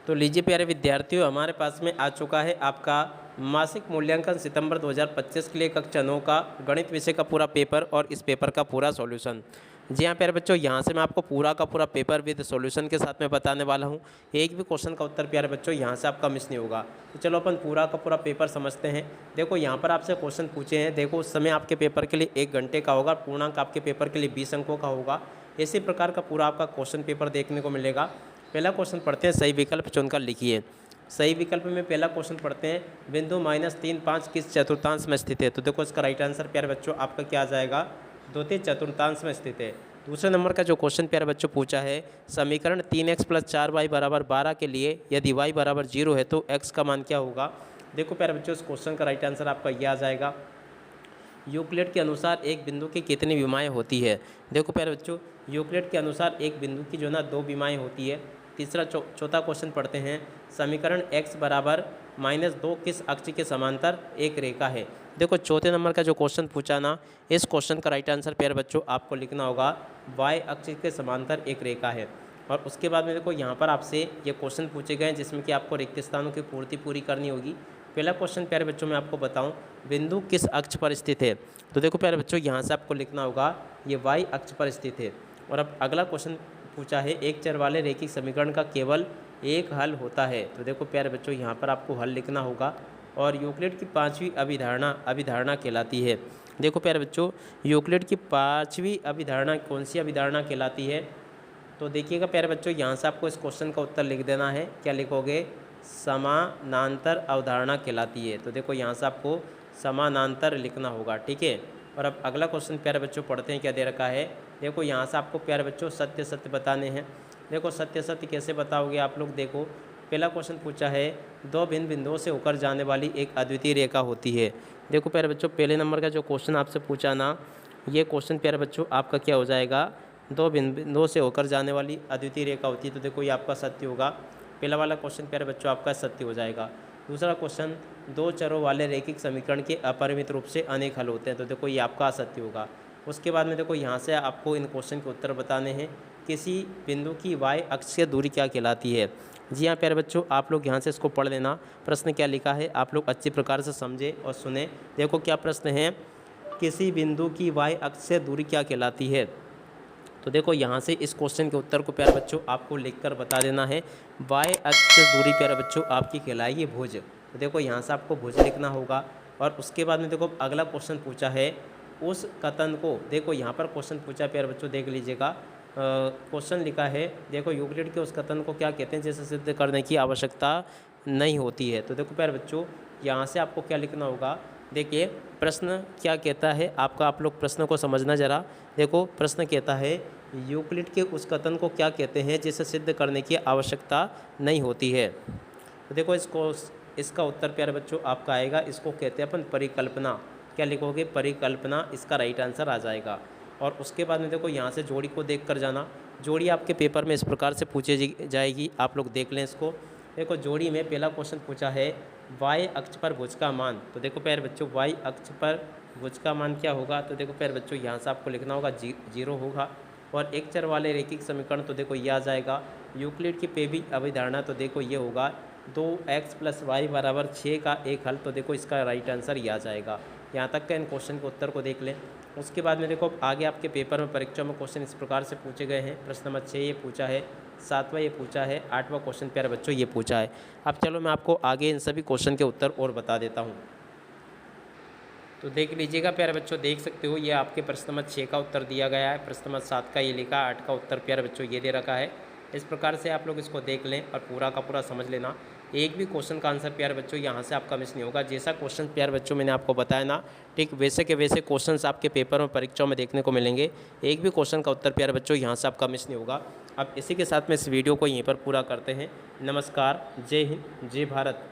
तो लीजिए प्यारे विद्यार्थियों, हमारे पास में आ चुका है आपका मासिक मूल्यांकन सितंबर 2025 के लिए कक्षा 9 का गणित विषय का पूरा पेपर और इस पेपर का पूरा सॉल्यूशन। जी हाँ प्यारे बच्चों, यहाँ से मैं आपको पूरा का पूरा पेपर विद सॉल्यूशन के साथ में बताने वाला हूँ। एक भी क्वेश्चन का उत्तर प्यारे बच्चों यहाँ से आपका मिस नहीं होगा। तो चलो अपन पूरा का पूरा पेपर समझते हैं। देखो यहाँ पर आपसे क्वेश्चन पूछे हैं। देखो उस समय आपके पेपर के लिए 1 घंटे का होगा, पूर्णांक आपके पेपर के लिए 20 अंकों का होगा। इसी प्रकार का पूरा आपका क्वेश्चन पेपर देखने को मिलेगा। पहला क्वेश्चन पढ़ते हैं, सही विकल्प चुनकर लिखिए। सही विकल्प में पहला क्वेश्चन पढ़ते हैं, बिंदु -3, 5 किस चतुर्थांश में स्थित है। तो देखो इसका राइट आंसर प्यारे बच्चों आपका क्या आ जाएगा, द्वितीय चतुर्थांश में स्थित है। दूसरे नंबर का जो क्वेश्चन प्यारे बच्चों पूछा है, समीकरण 3x + 4y = 12 के लिए यदि y = 0 है तो x का मान क्या होगा। देखो प्यारे बच्चों इस क्वेश्चन का राइट आंसर आपका यह आ जाएगा, यूक्लिड के अनुसार एक बिंदु की कितनी विमाएँ होती है। देखो प्यारे बच्चों यूक्लिड के अनुसार एक बिंदु की जो ना 2 विमाएँ होती है। तीसरा चौथा क्वेश्चन पढ़ते हैं, समीकरण x = -2 किस अक्ष के समांतर एक रेखा है। देखो चौथे नंबर का जो क्वेश्चन पूछा ना, इस क्वेश्चन का राइट आंसर प्यारे बच्चों आपको लिखना होगा y अक्ष के समांतर एक रेखा है। और उसके बाद में देखो यहाँ पर आपसे ये क्वेश्चन पूछे गए हैं जिसमें कि आपको रिक्त स्थानों की पूर्ति पूरी करनी होगी। पहला क्वेश्चन प्यारे बच्चों मैं आपको बताऊं, बिंदु किस अक्ष पर स्थित है। तो देखो प्यारे बच्चों यहाँ से आपको लिखना होगा ये y अक्ष पर स्थित है। और अब अगला क्वेश्चन पूछा है, एक चर वाले रैखिक समीकरण का केवल एक हल होता है। तो देखो प्यारे बच्चों यहाँ पर आपको हल लिखना होगा। और यूक्लिड की 5वीं अभिधारणा कहलाती है। देखो प्यारे बच्चों यूक्लिड की 5वीं अभिधारणा कौन सी अभिधारणा कहलाती है। तो देखिएगा प्यारे बच्चों यहाँ से आपको इस क्वेश्चन का उत्तर लिख देना है। क्या लिखोगे, समानांतर अवधारणा कहलाती है। तो देखो यहाँ से आपको समानांतर लिखना होगा, ठीक है। और अब अगला क्वेश्चन प्यारे बच्चों पढ़ते हैं, क्या दे रखा है। देखो यहाँ से आपको प्यारे बच्चों सत्य सत्य बताने हैं। देखो सत्य सत्य कैसे बताओगे आप लोग। देखो पहला क्वेश्चन पूछा है, 2 भिन्न बिंदुओं से होकर जाने वाली एक अद्वितीय रेखा होती है। देखो प्यारे बच्चों पहले नंबर का जो क्वेश्चन आपसे पूछा ना, ये क्वेश्चन प्यारे बच्चों आपका क्या हो जाएगा, 2 भिन्न बिंदुओं से होकर जाने वाली अद्वितीय रेखा होती है। तो देखो ये आपका सत्य होगा। पहला वाला क्वेश्चन प्यारे बच्चों आपका सत्य हो जाएगा। दूसरा क्वेश्चन, 2 चरों वाले रैखिक समीकरण के अपरिमित रूप से अनेक हल होते हैं। तो देखो ये आपका असत्य होगा। उसके बाद में देखो यहाँ से आपको इन क्वेश्चन के उत्तर बताने हैं, किसी बिंदु की y अक्ष से दूरी क्या कहलाती है। जी हाँ प्यारे बच्चों आप लोग यहाँ से इसको पढ़ लेना, प्रश्न क्या लिखा है आप लोग अच्छी प्रकार से समझे और सुने। देखो क्या प्रश्न है, किसी बिंदु की y अक्ष से दूरी क्या कहलाती है। तो देखो यहाँ से इस क्वेश्चन के उत्तर को प्यारे बच्चों आपको लिखकर बता देना है। y अक्ष से दूरी प्यारे बच्चों आपकी कहलाएगी भुज। तो देखो यहाँ से आपको भुज लिखना होगा। और उसके बाद में देखो अगला क्वेश्चन पूछा है, उस कथन को, देखो यहाँ पर क्वेश्चन पूछा प्यारे बच्चों देख लीजिएगा। क्वेश्चन लिखा है, देखो यूक्लिड के उस कथन को क्या कहते हैं जिसे सिद्ध करने की आवश्यकता नहीं होती है। तो देखो प्यारे बच्चों यहाँ से आपको क्या लिखना होगा। देखिए प्रश्न क्या कहता है आपका, आप लोग प्रश्न को समझना ज़रा। देखो प्रश्न कहता है, यूक्लिड के उस कथन को क्या कहते हैं जिसे सिद्ध करने की आवश्यकता नहीं होती है। तो देखो इसका उत्तर प्यारे बच्चों आपका आएगा, इसको कहते हैं अपन परिकल्पना। क्या लिखोगे, परिकल्पना, इसका राइट आंसर आ जाएगा। और उसके बाद में देखो यहाँ से जोड़ी को देख कर जाना। जोड़ी आपके पेपर में इस प्रकार से पूछी जाएगी, आप लोग देख लें इसको। देखो जोड़ी में पहला क्वेश्चन पूछा है, y अक्ष पर भुज का मान। तो देखो प्यारे बच्चों y अक्ष पर भुज का मान क्या होगा। तो देखो प्यारे बच्चों यहाँ से आपको लिखना होगा 0 होगा। और एक चर वाले रैखिक समीकरण, तो देखो ये आ जाएगा। यूक्लिड की पहली अभिधारणा, तो देखो ये होगा 2x + y = 6 का एक हल। तो देखो इसका राइट आंसर ये आ जाएगा। यहाँ तक का इन क्वेश्चन के उत्तर को देख लें। उसके बाद में देखो आगे आपके पेपर में परीक्षा में क्वेश्चन इस प्रकार से पूछे गए हैं। प्रश्न नंबर 6 ये पूछा है, 7वां ये पूछा है, 8वां क्वेश्चन प्यारे बच्चों ये पूछा है। अब चलो मैं आपको आगे इन सभी क्वेश्चन के उत्तर और बता देता हूँ। तो देख लीजिएगा प्यारे बच्चों, देख सकते हो ये आपके प्रश्न नंबर 6 का उत्तर दिया गया है। प्रश्न नंबर 7 का ये लिखा, 8 का उत्तर प्यारे बच्चों ये दे रखा है। इस प्रकार से आप लोग इसको देख लें और पूरा का पूरा समझ लेना। एक भी क्वेश्चन का आंसर प्यारे बच्चों यहाँ से आपका मिस नहीं होगा। जैसा क्वेश्चन प्यारे बच्चों मैंने आपको बताया ना, ठीक वैसे के वैसे क्वेश्चंस आपके पेपर में परीक्षाओं में देखने को मिलेंगे। एक भी क्वेश्चन का उत्तर प्यारे बच्चों यहाँ से आपका मिस नहीं होगा। अब इसी के साथ में इस वीडियो को यहीं पर पूरा करते हैं। नमस्कार, जय हिंद, जय भारत।